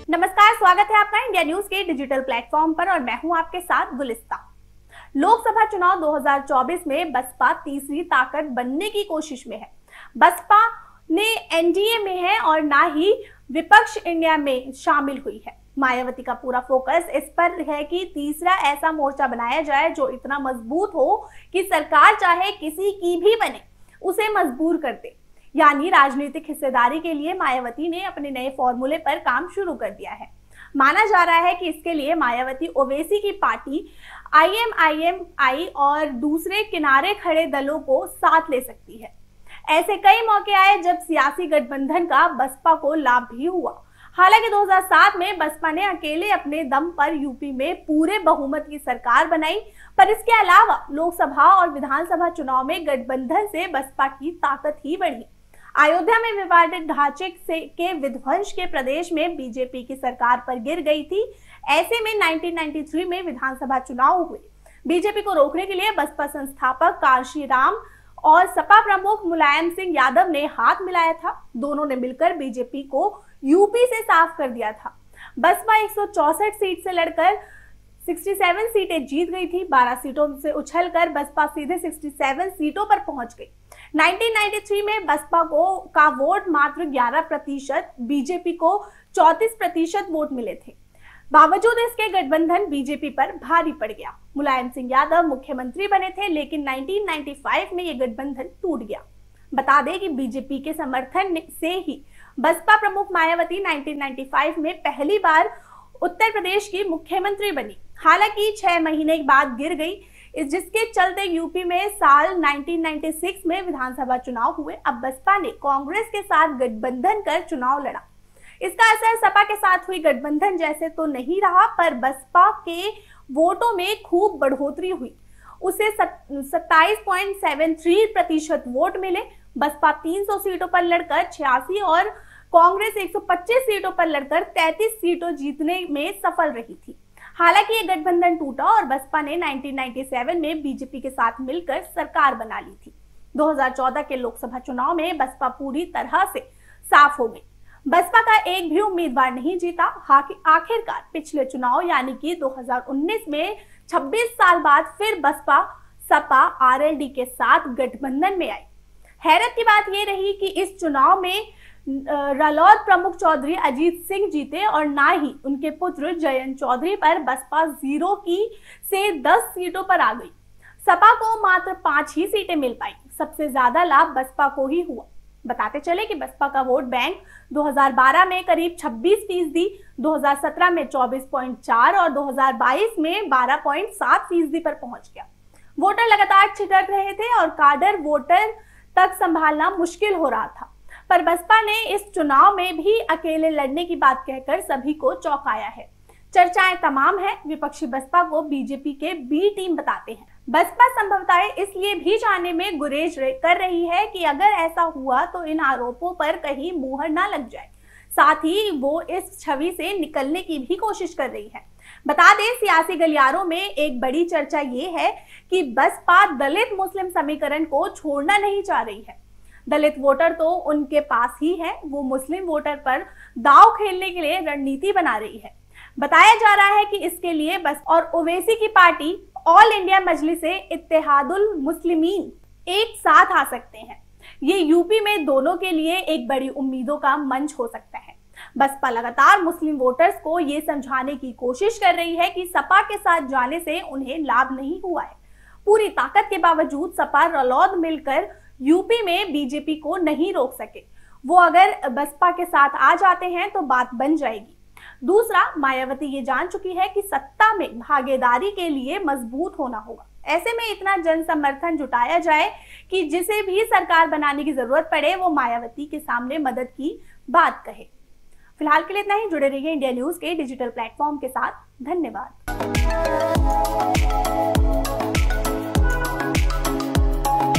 नमस्कार, स्वागत है आपका इंडिया न्यूज के डिजिटल प्लेटफॉर्म पर और मैं हूं आपके साथ गुलिस्ता। लोकसभा चुनाव 2024 में बसपा तीसरी ताकत बनने की कोशिश में है। बसपा ने एनडीए में है और ना ही विपक्ष इंडिया में शामिल हुई है। मायावती का पूरा फोकस इस पर है कि तीसरा ऐसा मोर्चा बनाया जाए जो इतना मजबूत हो कि सरकार चाहे किसी की भी बने उसे मजबूर कर दे। यानी राजनीतिक हिस्सेदारी के लिए मायावती ने अपने नए फॉर्मूले पर काम शुरू कर दिया है। माना जा रहा है कि इसके लिए मायावती ओवैसी की पार्टी आईएमआईएम और दूसरे किनारे खड़े दलों को साथ ले सकती है। ऐसे कई मौके आए जब सियासी गठबंधन का बसपा को लाभ भी हुआ। हालांकि 2007 में बसपा ने अकेले अपने दम पर यूपी में पूरे बहुमत की सरकार बनाई, पर इसके अलावा लोकसभा और विधानसभा चुनाव में गठबंधन से बसपा की ताकत ही बढ़ी। अयोध्या में विवादित ढांचे के विध्वंस के प्रदेश में बीजेपी की सरकार पर गिर गई थी। ऐसे में 1993 में विधानसभा चुनाव हुए। बीजेपी को रोकने के लिए बसपा संस्थापक कांशीराम और सपा प्रमुख मुलायम सिंह यादव ने हाथ मिलाया था। दोनों ने मिलकर बीजेपी को यूपी से साफ कर दिया था। बसपा 164 सीट से लड़कर 67 सीटें जीत गई थी। 12 सीटों से उछलकर बसपा सीधे 67 सीटों पर पहुंच गई। 1993 में बसपा का वोट मात्र 11%, बीजेपी को 34% वोट मिले थे। बावजूद इसके गठबंधन बीजेपी पर भारी पड़ गया। मुलायम सिंह यादव मुख्यमंत्री बने थे, लेकिन 1995 में यह गठबंधन टूट गया। बता दें कि बीजेपी के समर्थन से ही बसपा प्रमुख मायावती 1995 में पहली बार उत्तर प्रदेश की मुख्यमंत्री बनी। हालांकि 6 महीने बाद गिर गई, जिसके चलते यूपी में साल 1996 में विधानसभा चुनाव हुए। अब बसपा ने कांग्रेस के साथ गठबंधन कर चुनाव लड़ा। इसका असर सपा के साथ हुई गठबंधन जैसे तो नहीं रहा, पर बसपा के वोटों में खूब बढ़ोतरी हुई। उसे 27.73% वोट मिले। बसपा 300 सीटों पर लड़कर 86 और कांग्रेस 125 सीटों पर लड़कर 33 सीटों जीतने में सफल रही थी। हालांकि ये गठबंधन टूटा और बसपा ने 1997 में बीजेपी के साथ मिलकर सरकार बना ली थी। 2014 के लोकसभा चुनाव में बसपा पूरी तरह से साफ हो गई। बसपा का एक भी उम्मीदवार नहीं जीता। आखिरकार पिछले चुनाव यानी कि 2019 में 26 साल बाद फिर बसपा सपा आरएलडी के साथ गठबंधन में आई। हैरत की बात यह रही कि इस चुनाव में रालोद प्रमुख चौधरी अजीत सिंह जीते और ना ही उनके पुत्र जयंत चौधरी पर बसपा 0 से 10 सीटों पर आ गई। सपा को मात्र 5 ही सीटें मिल पाई। सबसे ज्यादा लाभ बसपा को ही हुआ। बताते चले कि बसपा का वोट बैंक 2012 में करीब 26%, 2017 में 24.4 और 2022 में 12.7% पर पहुंच गया। वोटर लगातार छिटक रहे थे और काडर वोटर तक संभालना मुश्किल हो रहा था, पर बसपा ने इस चुनाव में भी अकेले लड़ने की बात कहकर सभी को चौंकाया है। चर्चाएं तमाम हैं। विपक्षी बसपा को बीजेपी के बी टीम बताते हैं। बसपा संभवतः इसलिए भी जाने में गुरेज कर रही है कि अगर ऐसा हुआ तो इन आरोपों पर कहीं मुहर ना लग जाए। साथ ही वो इस छवि से निकलने की भी कोशिश कर रही है। बता दें, सियासी गलियारों में एक बड़ी चर्चा ये है कि बसपा दलित मुस्लिम समीकरण को छोड़ना नहीं चाह रही है। दलित वोटर तो उनके पास ही है, वो मुस्लिम वोटर पर दांव खेलने के लिए रणनीति बना रही है। बताया जा रहा है कि इसके लिए बस और ओवैसी की party All India Majlis-e Ittehadul Muslimeen एक साथ आ सकते हैं। ये यूपी में दोनों के लिए एक बड़ी उम्मीदों का मंच हो सकता है। बसपा लगातार मुस्लिम वोटर्स को ये समझाने की कोशिश कर रही है कि सपा के साथ जाने से उन्हें लाभ नहीं हुआ है। पूरी ताकत के बावजूद सपा रालोद मिलकर यूपी में बीजेपी को नहीं रोक सके। वो अगर बसपा के साथ आ जाते हैं तो बात बन जाएगी। दूसरा, मायावती ये जान चुकी है कि सत्ता में भागीदारी के लिए मजबूत होना होगा। ऐसे में इतना जन समर्थन जुटाया जाए कि जिसे भी सरकार बनाने की जरूरत पड़े वो मायावती के सामने मदद की बात कहे। फिलहाल के लिए इतना ही। जुड़े रहिए इंडिया न्यूज के डिजिटल प्लेटफॉर्म के साथ। धन्यवाद।